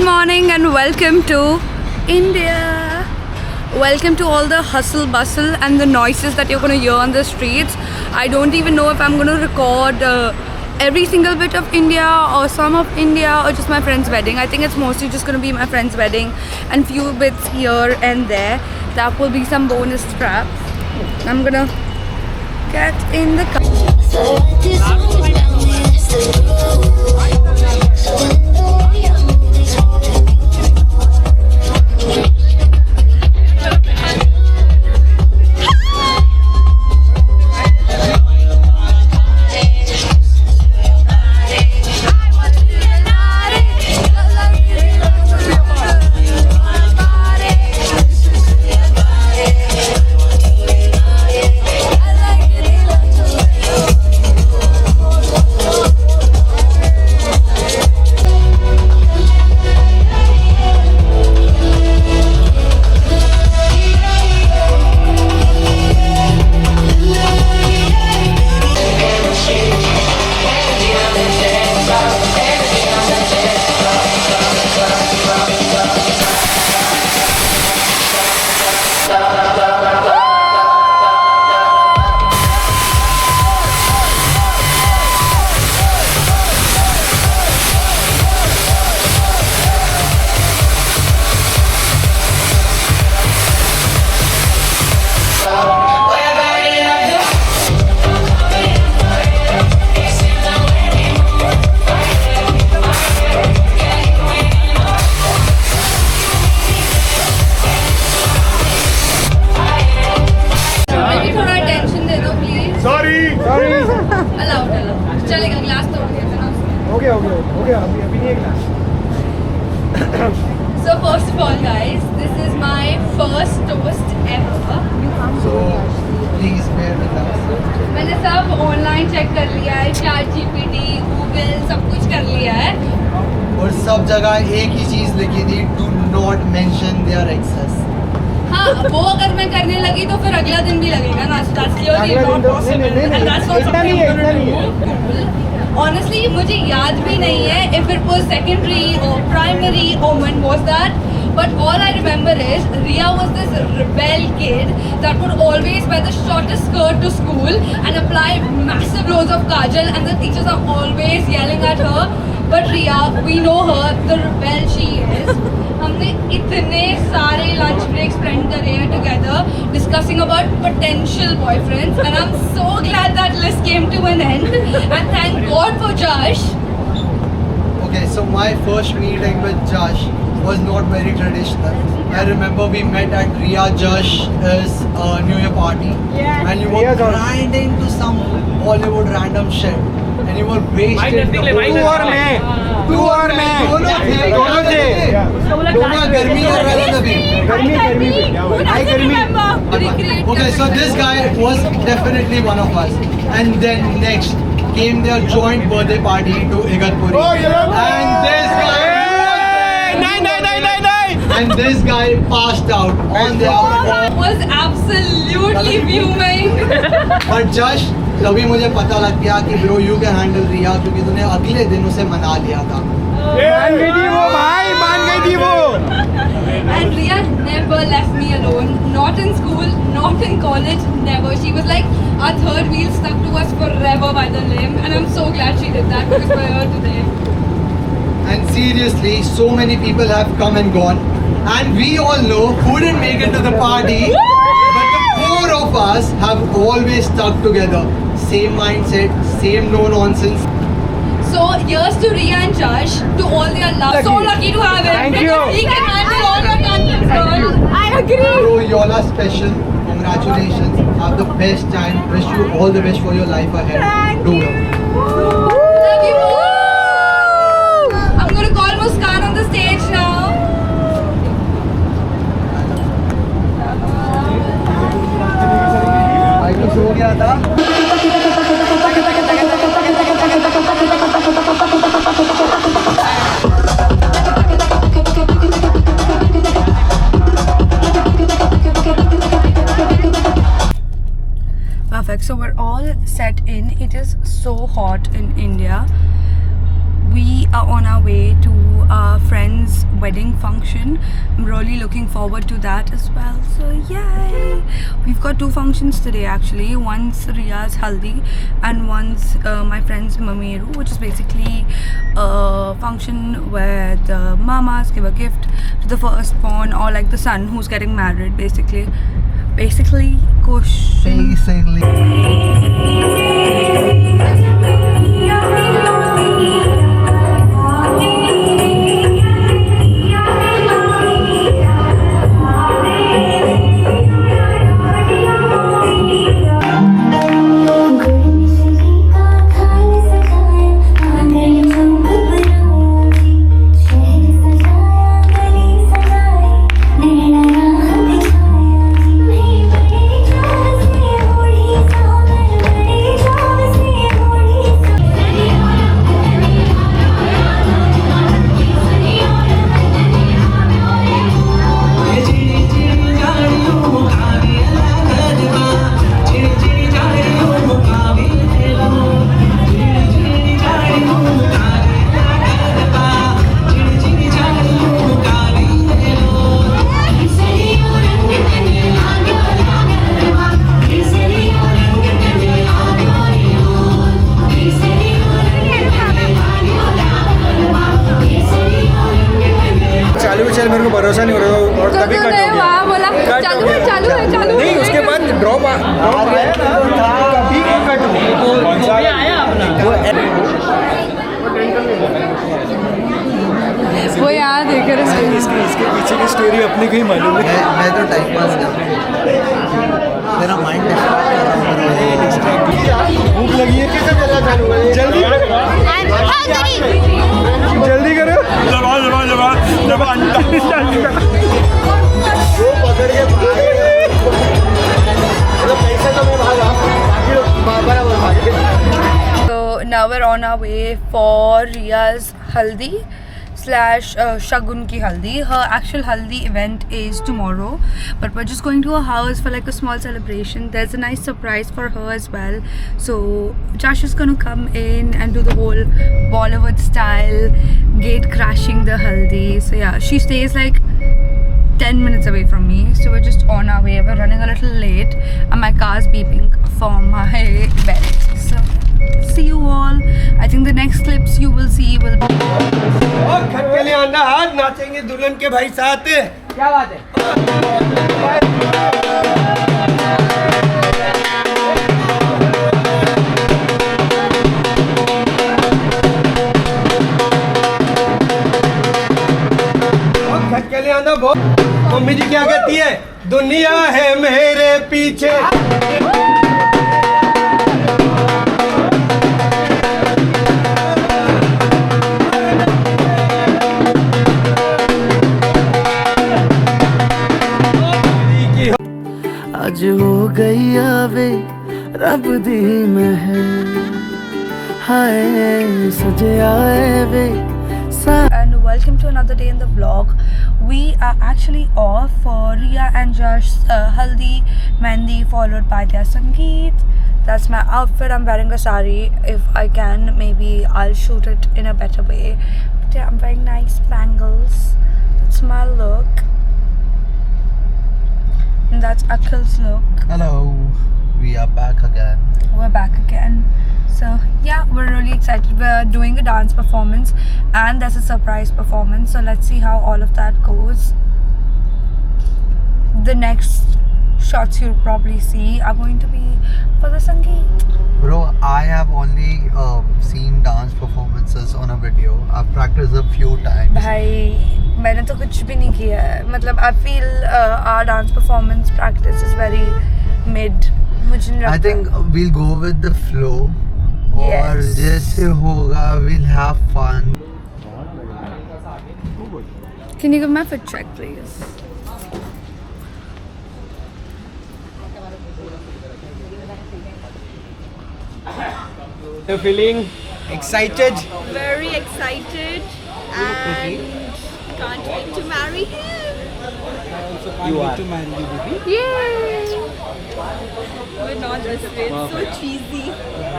morning and welcome to India. Welcome to all the hustle bustle and the noises that you're going to hear on the streets. I don't even know if I'm going to record every single bit of India or some of India or just my friend's wedding. I think it's mostly just going to be my friend's wedding and few bits here and there. That will be some bonus scraps. I'm going to get in the car. So first of all guys, this is my first toast ever. So please bear with us. मैंने सब online check कर लिया है, ChatGPT, Google सब कुछ कर लिया है और सब जगह एक ही चीज लिखी थी, do not mention their excess. हाँ, वो अगर मैं करने लगी तो फिर अगला दिन भी लगेगा ना. That's clearly not possible. And that's not something I'm gonna do. Honestly, मुझे याद भी नहीं है if it was secondary or primary or when was that. But all I remember is Riya was this rebel kid that would always wear the shortest skirt to school and apply massive loads of kajal, and the teachers are always yelling at her. But Riya, we know her, the rebel she is. हमने इतने सारे lunch breaks spend करे हैं together discussing about potential boyfriends, and I'm so glad that list came to an end. And thank God for Josh. Okay, so my first meeting with Josh was not very traditional. I remember we met at Riya Josh's New Year party, and you were grinding to some Bollywood random shit, and you were wasted. तू और मैं दोनों थे दोनों गर्मी कर रहे थे तभी गर्मी. Okay, so this guy was definitely one of us, and then next came their joint birthday party to Igatpuri, and this guy passed out on their own. Was absolutely fuming. But Josh, तभी मुझे पता लग गया कि bro you can handle Riya, क्योंकि तूने अगले दिन उसे मना लिया था. मान गई थी वो भाई, मान गई थी वो. And Riya never left me alone. Not in school, not in college, never. She was like our third wheel, stuck to us forever by the limb, and I'm so glad she did that because we're here today. And seriously, so many people have come and gone, and we all know who didn't make it to the party. But the four of us have always stuck together. Same mindset, same no nonsense. So here's to Riya and Josh, to all their love. So lucky to have him. Thank you. He can handle all your tangents, girl. I agree. Bro, y'all are special. Congratulations. Have the best time. Wish you all the best for your life ahead. Do it. Love you both. I'm gonna call Muskan on the stage now. भाई कुछ हो गया था. Perfect. So we're all set in. It is so hot in India. we are on our way to our friend's wedding function. I'm really looking forward to that as well. So yay! We've got 2 functions today actually. One's Ria's haldi and one's my friend's mameru, which is basically a function where the mamas give a gift to the firstborn or like the son who's getting married basically. Question. मेरे को भरोसा नहीं हो रहा और तभी cut हो गया। वहाँ बोला चालू है नहीं उसके बाद ड्रॉप आया ना कभी कट हो गया। वो यहाँ देख रहे इसके पीछे की स्टोरी अपने को ही मालूम है। मैं तो टाइम पास कर तेरा माइंड भूख लगी है कैसे चला चालू है जल्दी जल्दी करो जब वो पकड़ के पैसा तो मैं भागा बाकी भागे। So now we're on our way for Ria's haldi / Shagun ki haldi. Her actual haldi event is tomorrow, but we're just going to her house for like a small celebration. There's a nice surprise for her as well. So Josh is gonna come in and do the whole Bollywood style gate crashing the haldi. So yeah, she stays like 10 minutes away from me, so we're just on our way. We're running a little late and my car's beeping for my bed. So see you all. I think the next clips you will see will be घर के लिए आना हाथ नाचेंगे दुल्हन के भाई साथ। क्या बात है। घर के लिए आना बहुत। मम्मी जी क्या कहती है दुनिया है मेरे पीछे। आज हो गई आवे रब दी महल हाय सजे आए वे and welcome to another day in the vlog. We are actually off for Ria and Josh's haldi, mehndi followed by their sangeet. That's my outfit. I'm wearing a sari. If I can, maybe I'll shoot it in a better way. But yeah, I'm wearing nice bangles. That's my look. And that's Akhil's look. Hello, we are back again. We're back again. So yeah, we're really excited. We're doing a dance performance and there's a surprise performance. So let's see how all of that goes. The next shots you'll probably see are going to be for the sangeet. Bro, I have only seen dance performances on a video. I've practiced a few times. भाई मैंने तो कुछ भी नहीं किया है. मतलब I feel our dance performance practice is very mid. मुझे नहीं लगता. I think we'll go with the flow. Yes. और जैसे होगा we'll have fun. Can you give my fit check, please? You're feeling excited? Very excited and can't wait to marry him. You are. To marry you, baby. Yay! But not this way. It's so cheesy.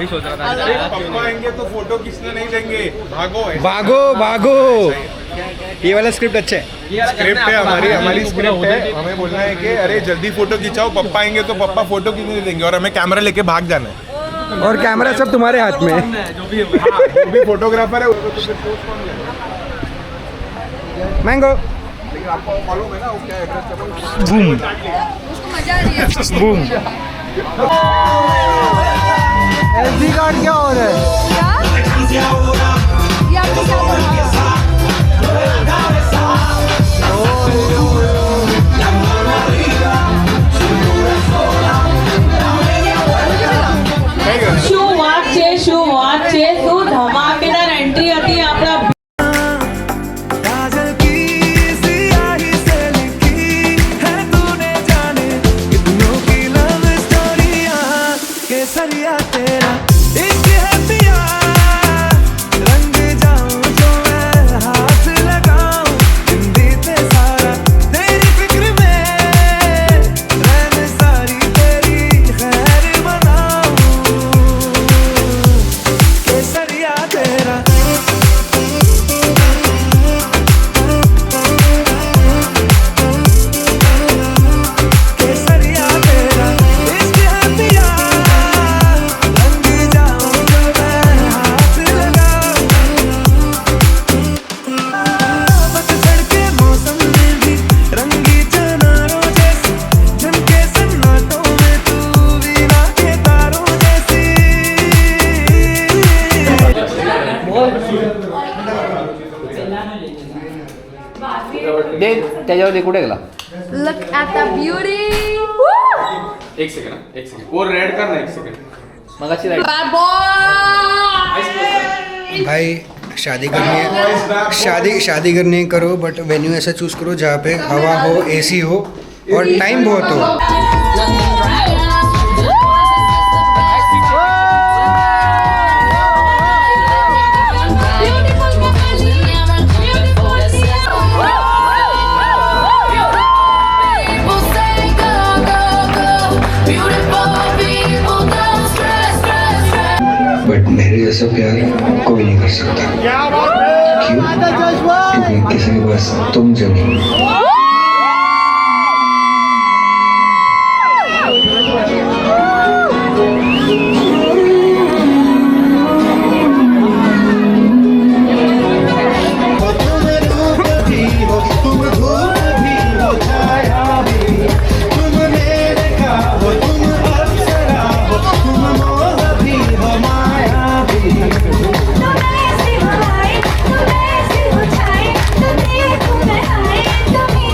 पापा आएंगे तो photo खींचने नहीं देंगे, भागो भागो भागो। ये वाला स्क्रिप्ट अच्छा है। स्क्रिप्ट है हमारी स्क्रिप्ट है। हमें बोलना है कि अरे जल्दी फोटो खिंचाओ, पापा आएंगे तो पापा फोटो खींचने नहीं देंगे और हमें कैमरा लेके भाग जाना है। और कैमरा सब तुम्हारे हाथ में। जो भी फोटोग्राफर है उसको तो फिर पोस्ट कौन लेगा? मैंगो लेकिन आपको मालूम है ना वो क्या एड्रेस है? बूम उसको मजा आ रही है। बूम। एसडी कार्ड क्या हो रहा है? क्या? ये आपको क्या बोल रहा है? શું વાત છે શું ધમાકેદાર એન્ટ્રી હતી આપણા काजल की सियाही से लिखी है तूने जाने कितनों की लव स्टोरियां केसरिया तेरा इश्क है पिया रंग जाऊं जो मैं हाथ लगाऊं जिंदगी पे सारा तेरी फिक्र में रहन सारी तेरी खैर बनाऊं केसरिया तेरा केसरिया तेरा इश्क है पिया रंग जाऊं जो मैं हाथ लगाऊं पतझड़ के मौसम में भी रंगी चनारों जैसी झमके सन्नाटों में तू वीणा के तारों जैसी त्याच्यावरती कुठे गेला? Look at the beauty. एक सेकंड वो रेड करना एक सेकंड मगाशी राईट Bad boy. भाई शादी करनी है, शादी करनी है करो, बट वेन्यू ऐसा चूज करो जहाँ पे हवा हो, एसी हो और टाइम बहुत हो। बट मेरे जैसा प्यार कोई नहीं कर सकता। क्यों? क्योंकि किसी के पास तुम जो नहीं। तुम्हें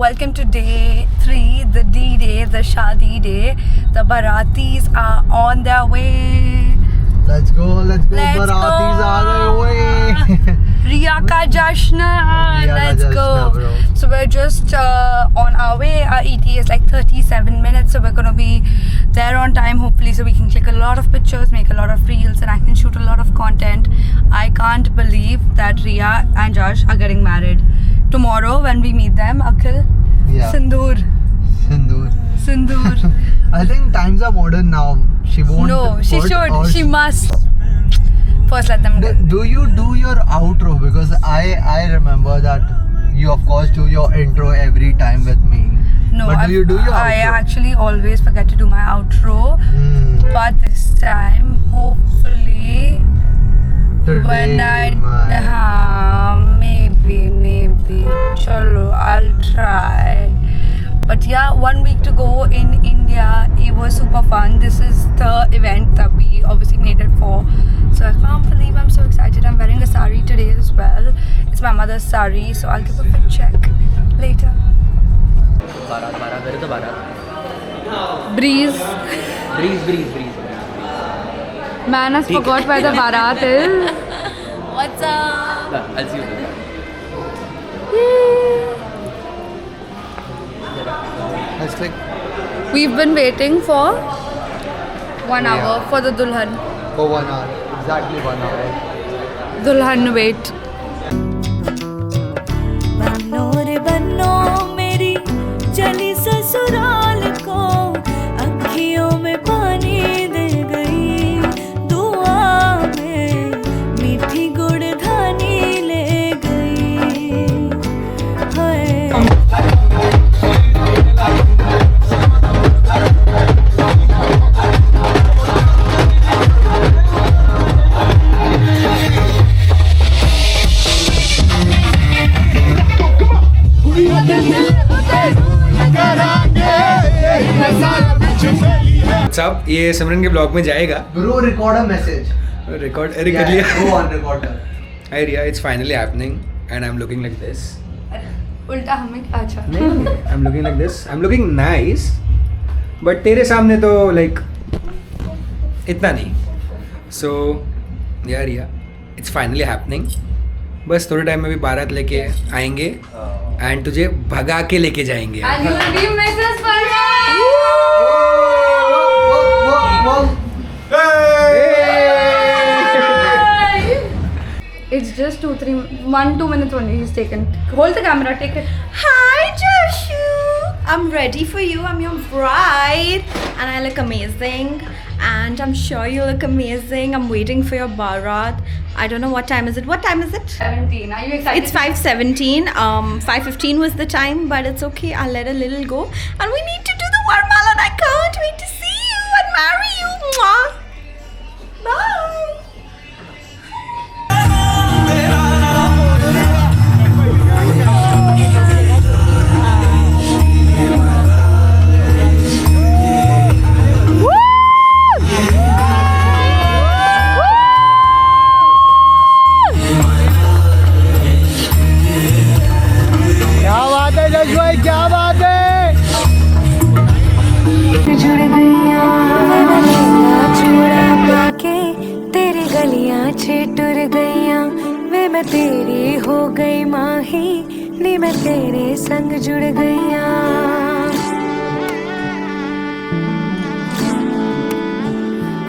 welcome to day 3, the D-Day, the Shadi Day. The Baratis are on their way. Let's go. Let's Baratis go. aa rahe hoye. Riya ka Jashn. Let's go. Bro. So we're just on our way. Our ETA is like 37 minutes, so we're gonna be there on time hopefully, so we can click a lot of pictures, make a lot of reels, and I can shoot a lot of content. I can't believe that Riya and Josh are getting married tomorrow when we meet them. Akhil, Yeah. Sindoor. I think times are modern now. She won't. No, she put should. or- She must. First, let them go. Do you do your outro? Because I remember that you of course do your intro every time with me. No, But do you do your I outro? actually always forget to do my outro, but this time, hopefully, when maybe, chalo, I'll try. But yeah, 1 week to go in India. It was super fun. This is the event that we obviously made it for. So I can't believe I'm so excited. I'm wearing a sari today as well. It's my mother's sari, so I'll give a fit check later. Breeze. Man has forgot where the Bharat is. What's up? I'll see you there. Let's click We've been waiting for 1 hour for the Dulhan. for 1 hour. Exactly 1 hour. Dulhan wait. बनो रे बनो मेरी चली ससुराल को अखियों में पानी दे गई दुआ में मीठी गुड़ धानी ले गई हाय सब ये सिमरन के ब्लॉग में जाएगा. Bro, record a message. Record अरे कर लिया. Go on, record that. Hi Riya, it's finally happening and I'm looking like this. उल्टा हमें अच्छा. नहीं, I'm looking like this. I'm looking nice. But तेरे सामने तो like इतना नहीं. So yeah Riya, it's finally happening. बस थोड़े टाइम में भी बारात लेके आएंगे एंड तुझे भगा के लेके जाएंगे. And you will be Mrs. Farhan. Whoa. It's just 1-2 minutes only. He's taken. Hold the camera. Take it. Hi Joshua, I'm ready for you. I'm your bride and I look amazing and I'm sure you look amazing. I'm waiting for your barat. I don't know what time is it. What time is it? 17. Are you excited? It's 5:17. 5:15 was the time, but it's okay. I'll let a little go. And we need to do the Varmala and I can't wait to see you and marry you. Mwah. Bye. क्या बात है जश भाई, क्या बात है. जुड़ गईया चूड़ा पाके तेरी गलियां छेटुर गईया वे मैं तेरी हो गई माही नी मैं तेरे संग जुड़ गईया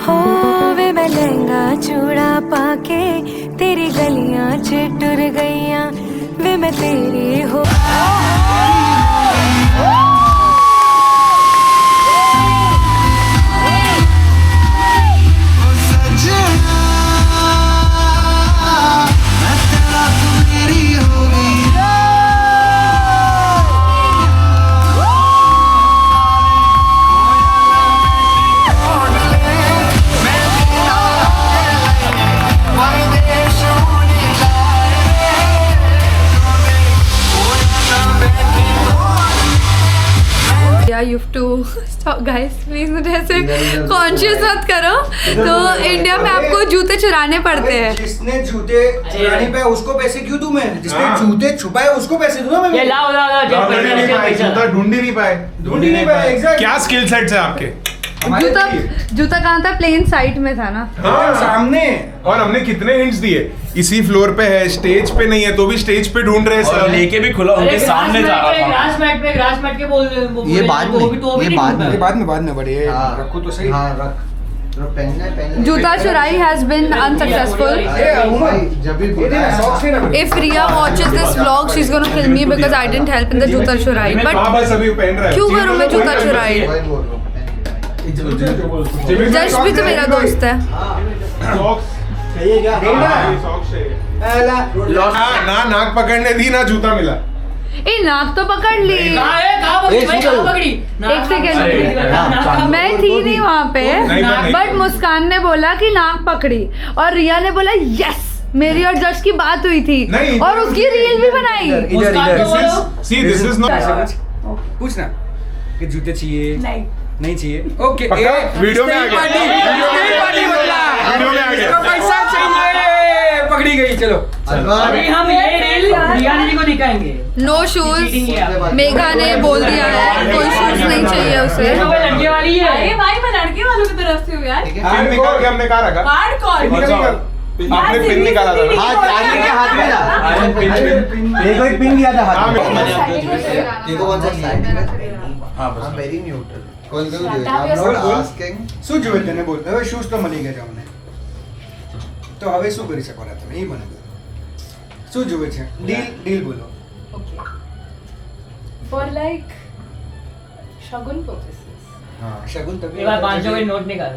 हो वे मैं लहंगा चूड़ा पाके तेरी गलियां छेटुर गईया वे मैं तेरी हो you have to stop guys please, मुझे ऐसे कॉन्शियस मत करो। तो इंडिया में आपको जूते चुराने पड़ते हैं। जिसने जूते चुराने पे उसको पैसे क्यों दूं मैं? जिसने जूते छुपाए उसको पैसे दूं ना मैं? ये लाओ लाओ लाओ, ढूंढ ही नहीं पाए, जूता ढूंढ ही नहीं पाए। एग्जैक्ट। क्या स्किल सेट्स है आपके? जूता कहाँ था? प्लेन साइड में था ना। हाँ सामने। और हमने कितने हिंट्स दिए? इसी फ्लोर पे है, स्टेज पे नहीं है तो भी स्टेज पे ढूंढ रहे हैं सब। लेके भी खुला उनके सामने जा रहा था। ग्रास मैट पे बोल ये बाद में, ये बाद में, बाद में बड़े रखो तो सही। हाँ रख पहनना है, पहनना। जूता चुराई has been unsuccessful. If Riya watches this vlog, she's gonna kill me because I didn't help in the जूता चुराई। हाँ But बस अभी पहन रहा है। क्यों करूँ मैं जूता चुराई? जश भी तो मेरा दोस्त है। ना नाक पकड़ने दी ना जूता मिला। ए नाक तो पकड़ ली। एक सेकेंड, मैं थी नहीं वहाँ पे, बट मुस्कान ने बोला कि नाक पकड़ी और रिया ने बोला यस, मेरी और जश की बात हुई थी और उसकी रील भी बनाई। See, this is not. पूछना कि जूते चाहिए नहीं चाहिए। ओके वीडियो में आ गया। वीडियो में आ गया। पैसा चाहिए, पकड़ी गई। चलो अभी हम ये रील रिया जी को दिखाएंगे। नो शूज, मेघा ने बोल दिया है कोई शूज नहीं चाहिए उसे। लड़के वाली है। अरे भाई मैं लड़के वालों की तरफ से हूँ यार। पिन निकाल के हमने कहा रखा। आपने पिन निकाला था। हाथ में था। देखो एक पिन दिया था हाथ में। देखो कौन सा साइड में। हाँ बस वेरी न्यूट्रल। कौन सा I'm not asking. શું જોવે તને બોલ? હવે શૂઝ તો મળી ગયા છે અમને, તો હવે શું કરી શકો તમે? એ મને કહો. શું જોવે છે? ડીલ બોલો. For like Shagun purposes. हाँ शगुन तभी एक बार 500 का नोट निकाल।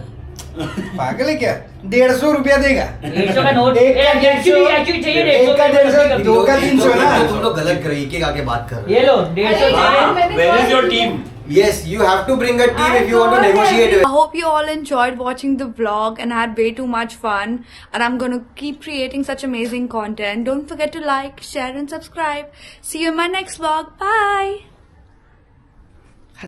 पागल है क्या? 150 रुपया देगा? 150 का नोट एक का 150 चाहिए। एक का 150, दो का 300 ना। तुम लोग गलत कर रहे, एक आके बात कर रहे। ये लो 150 चाहिए। Where is your team? Yes, you have to bring a team if you want to negotiate. I hope you all enjoyed watching the vlog and had way too much fun, and I'm gonna keep creating such amazing content. Don't forget to like, share and subscribe. See you in my next vlog. Bye.